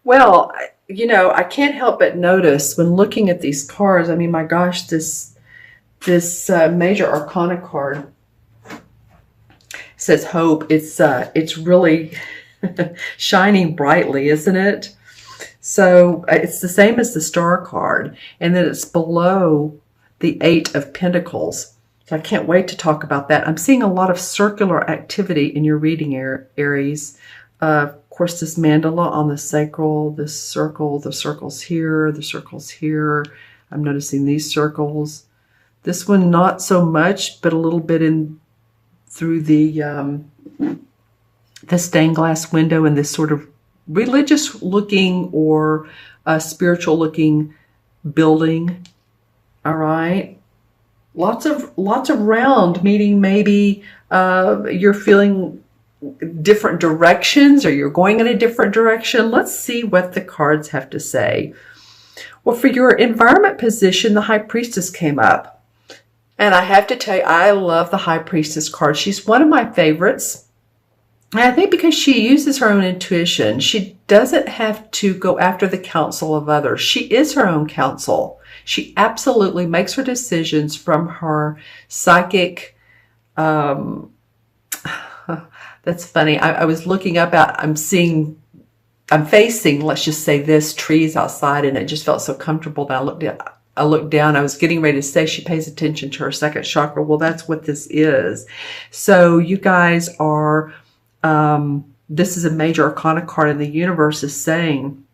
Well, I can't help but notice when looking at these cards. I mean, my gosh, this major arcana card says hope. It's really shining brightly, isn't it? So it's the same as the star card, and then it's below the Eight of Pentacles. So I can't wait to talk about that. I'm seeing a lot of circular activity in your reading, Aries. Of course, this mandala on the sacral, this circle, the circles here, the circles here. I'm noticing these circles. This one, not so much, but a little bit in through the stained glass window and this sort of religious looking or spiritual looking building. All right. Lots of round, meaning maybe you're feeling different directions or you're going in a different direction. Let's see what the cards have to say. Well, for your environment position, the High Priestess came up. And I have to tell you, I love the High Priestess card. She's one of my favorites. And I think because she uses her own intuition, she doesn't have to go after the counsel of others. She is her own counsel. She absolutely makes her decisions from her psychic. That's funny. I was looking up at, I'm facing, let's just say this, trees outside, and it just felt so comfortable that I looked down. I was getting ready to say she pays attention to her second chakra. Well, that's what this is. So you guys are, this is a major arcana card, and the universe is saying,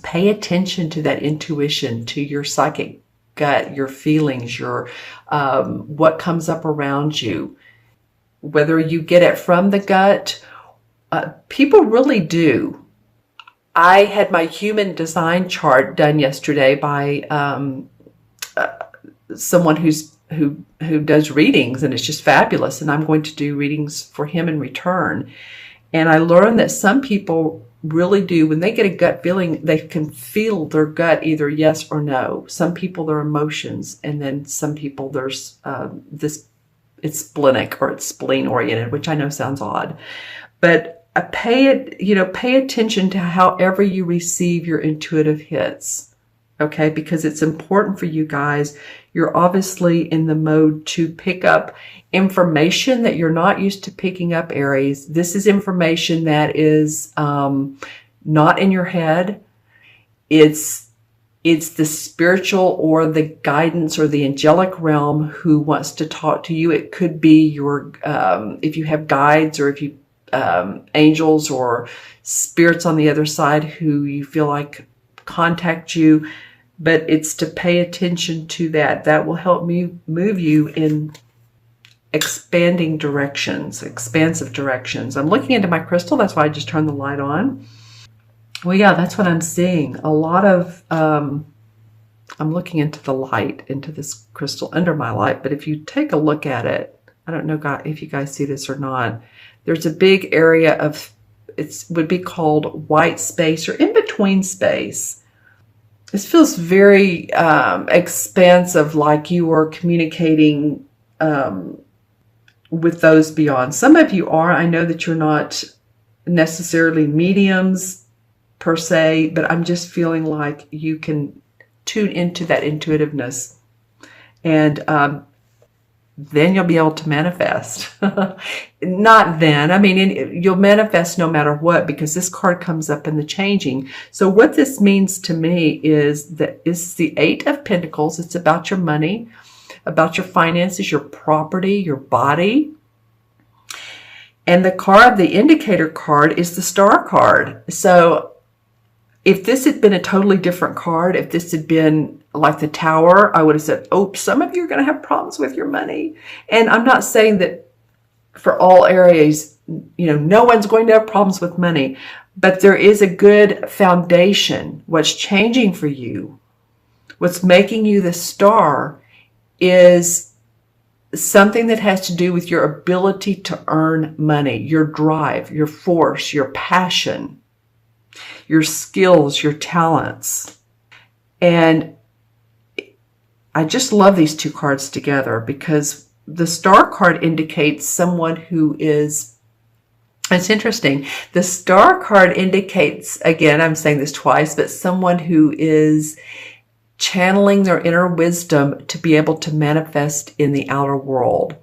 pay attention to that intuition, to your psychic gut, your feelings, your what comes up around you. Whether you get it from the gut, people really do. I had my human design chart done yesterday by someone who does readings, and it's just fabulous. And I'm going to do readings for him in return. And I learned that some people really do, when they get a gut feeling, they can feel their gut either yes or no. Some people, their emotions, and then some people there's it's splenic or it's spleen oriented, which I know sounds odd, but pay attention to however you receive your intuitive hits. Okay, because it's important for you guys. You're obviously in the mode to pick up information that you're not used to picking up, Aries. This is information that is not in your head. It's the spiritual or the guidance or the angelic realm who wants to talk to you. It could be your, if you have guides or if you, angels or spirits on the other side who you feel like contact you. But it's to pay attention to that. That will help me move you in expanding directions, expansive directions. I'm looking into my crystal. That's why I just turned the light on. Well, yeah, that's what I'm seeing. A lot of, I'm looking into the light, into this crystal under my light. But if you take a look at it, I don't know if you guys see this or not. There's a big area of, it would be called white space or in between space. This feels very expansive, like you are communicating with those beyond. Some of you are. I know that you're not necessarily mediums per se, but I'm just feeling like you can tune into that intuitiveness. And then you'll be able to manifest. Not then. I mean, you'll manifest no matter what, because this card comes up in the changing. So what this means to me is that it's the Eight of Pentacles. It's about your money, about your finances, your property, your body. And the card, the indicator card, is the Star card. So if this had been a totally different card, if this had been like the Tower, I would have said, oh, some of you are going to have problems with your money. And I'm not saying that for all areas, no one's going to have problems with money, but there is a good foundation. What's changing for you, what's making you the Star, is something that has to do with your ability to earn money, your drive, your force, your passion, your skills, your talents. And I just love these two cards together, because the Star card indicates someone who is It's interesting. The star card indicates, again, I'm saying this twice, but someone who is channeling their inner wisdom to be able to manifest in the outer world.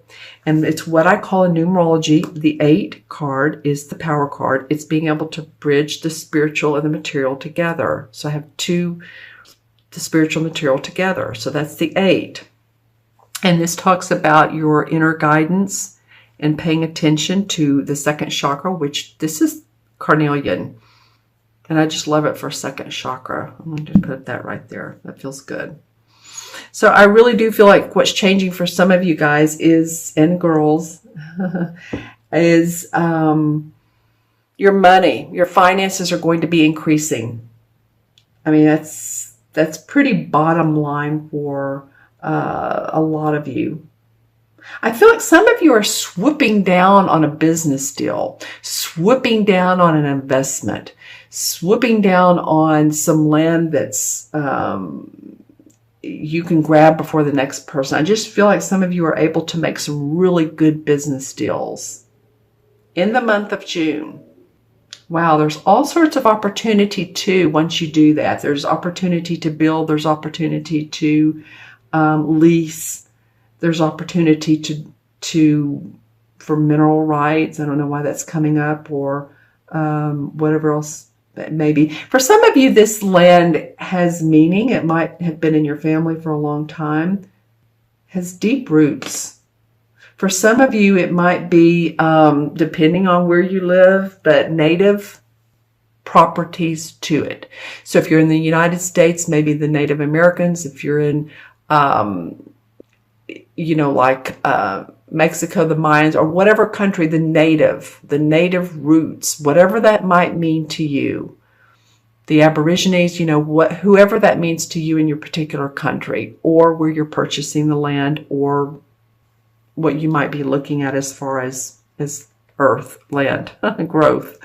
And it's what I call in numerology, the 8 card is the power card. It's being able to bridge the spiritual and the material together. So I have the spiritual material together. So that's the 8. And this talks about your inner guidance and paying attention to the second chakra, which this is carnelian. And I just love it for second chakra. I'm going to put that right there. That feels good. So I really do feel like what's changing for some of you guys is, and girls, is your money. Your finances are going to be increasing. I mean, that's pretty bottom line for a lot of you. I feel like some of you are swooping down on a business deal, swooping down on an investment, swooping down on some land that's you can grab before the next person. I just feel like some of you are able to make some really good business deals in the month of June. Wow, there's all sorts of opportunity too once you do that. There's opportunity to build, there's opportunity to lease, there's opportunity for mineral rights. I don't know why that's coming up, or whatever else that may be. For some of you, this land has meaning. It might have been in your family for a long time, has deep roots. For some of you, it might be, depending on where you live, but native properties to it. So if you're in the United States, maybe the Native Americans. If you're in, Mexico, the Mayans, or whatever country, the native roots, whatever that might mean to you. The Aborigines, whoever that means to you in your particular country, or where you're purchasing the land, or what you might be looking at as far as earth, land, growth.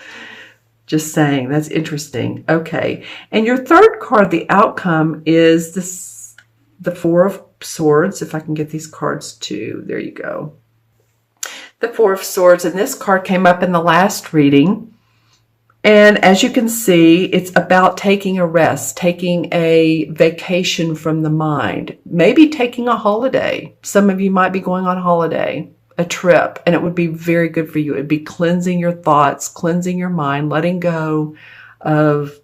Just saying, that's interesting. Okay. And your third card, the outcome, is the Four of Swords. If I can get these cards too. There you go. The Four of Swords. And this card came up in the last reading. And as you can see, it's about taking a rest, taking a vacation from the mind, maybe taking a holiday. Some of you might be going on holiday, a trip, and it would be very good for you. It'd be cleansing your thoughts, cleansing your mind, letting go of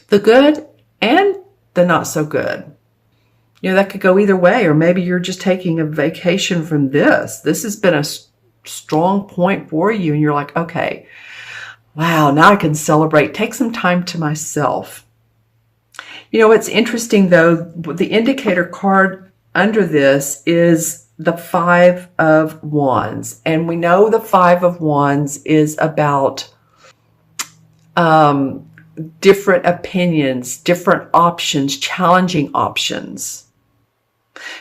the good and the not so good. That could go either way, or maybe you're just taking a vacation from this. This has been a strong point for you, and you're like, okay, wow, now I can celebrate, take some time to myself. What's interesting though, the indicator card under this is the Five of Wands. And we know the Five of Wands is about different opinions, different options, challenging options.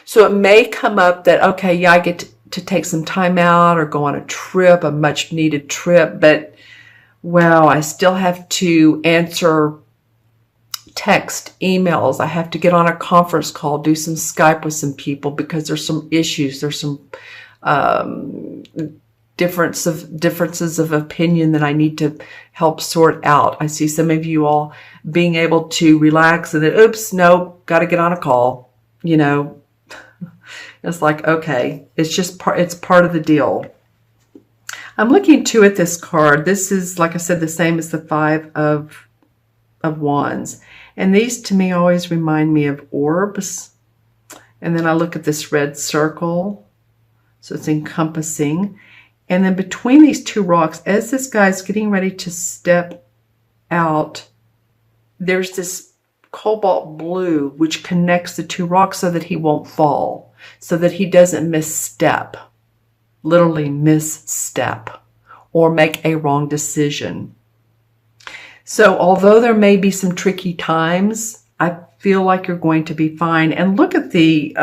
So it may come up that, okay, yeah, I get to take some time out or go on a trip, a much needed trip, but wow, I still have to answer text, emails. I have to get on a conference call, do some Skype with some people because there's some issues. There's some differences of opinion that I need to help sort out. I see some of you all being able to relax and then, oops, no, got to get on a call. It's like, okay, it's part of the deal. I'm looking too at this card. This is, like I said, the same as the Five of Wands. And these to me always remind me of orbs. And then I look at this red circle. So it's encompassing. And then between these two rocks, as this guy's getting ready to step out, there's this cobalt blue which connects the two rocks so that he won't fall, so that he doesn't misstep, literally misstep, or make a wrong decision. So although there may be some tricky times, I feel like you're going to be fine. And look at the,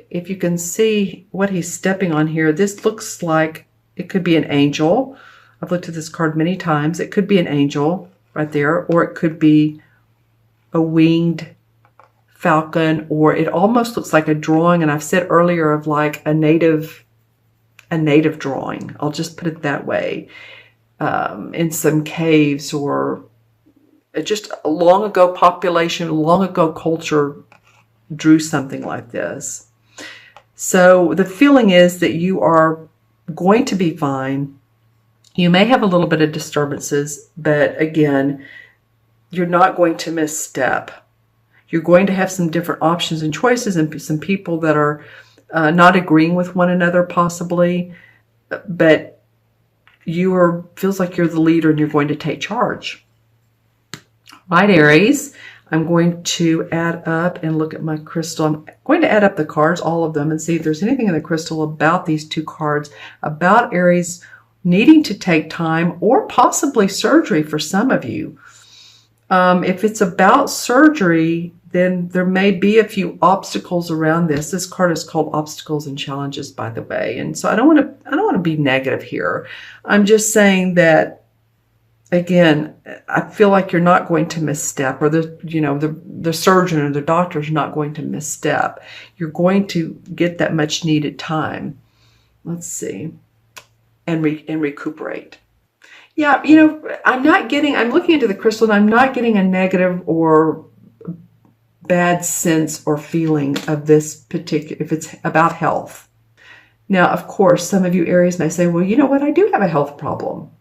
if you can see what he's stepping on here, this looks like it could be an angel. I've looked at this card many times. It could be an angel right there, or it could be a winged falcon, or it almost looks like a drawing. And I've said earlier of like a native a native drawing. I'll just put it that way. In some caves, or just a long ago population, long ago culture drew something like this. So the feeling is that you are going to be fine. You may have a little bit of disturbances, but again, you're not going to misstep. You're going to have some different options and choices, and some people that are not agreeing with one another possibly, but feels like you're the leader and you're going to take charge. Right, Aries, I'm going to add up and look at my crystal. I'm going to add up the cards, all of them, and see if there's anything in the crystal about these two cards, about Aries needing to take time or possibly surgery for some of you. If it's about surgery, then there may be a few obstacles around this. This card is called Obstacles and Challenges, by the way. And so I don't want to be negative here. I'm just saying that, again, I feel like you're not going to misstep, or the surgeon or the doctor is not going to misstep. You're going to get that much needed time. Let's see. And recuperate. Yeah, I'm looking into the crystal and I'm not getting a negative or bad sense or feeling of this particular, if it's about health. Now, of course, some of you Aries may say, well, you know what? I do have a health problem.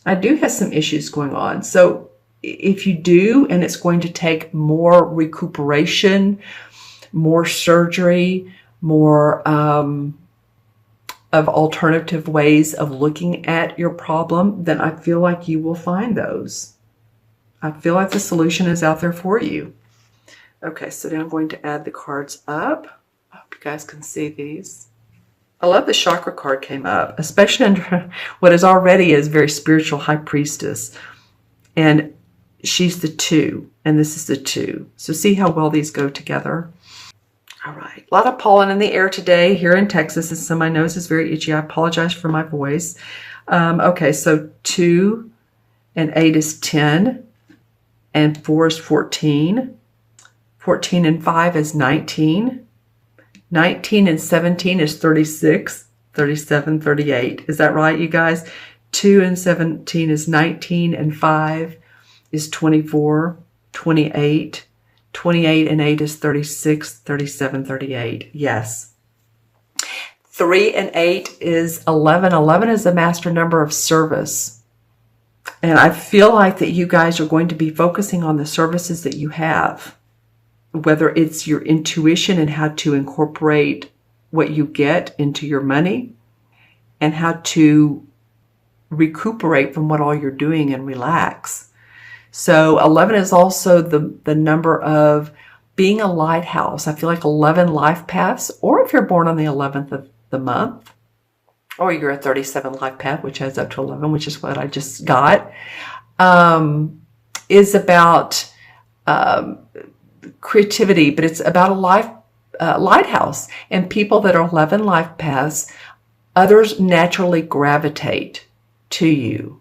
I do have some issues going on. So if you do, and it's going to take more recuperation, more surgery, more of alternative ways of looking at your problem, then I feel like you will find those. I feel like the solution is out there for you. Okay, so now I'm going to add the cards up. I hope you guys can see these. I love the chakra card came up, especially under what is already a very spiritual high priestess. And she's the 2, and this is the 2. So see how well these go together? All right, a lot of pollen in the air today here in Texas, and so my nose is very itchy. I apologize for my voice. Okay, so 2 and 8 is 10, and 4 is 14. 14 and 5 is 19. 19 and 17 is 36, 37, 38. Is that right, you guys? 2 and 17 is 19, and 5 is 24, 28. 28 and 8 is 36, 37, 38. Yes. 3 and 8 is 11. 11 is the master number of service. And I feel like that you guys are going to be focusing on the services that you have, whether it's your intuition and how to incorporate what you get into your money, and how to recuperate from what all you're doing and relax. So 11 is also the number of being a lighthouse. I feel like 11 life paths, or if you're born on the 11th of the month, or you're a 37 life path, which adds up to 11, which is what I just got, is about creativity, but it's about a lighthouse. And people that are 11 life paths, others naturally gravitate to you.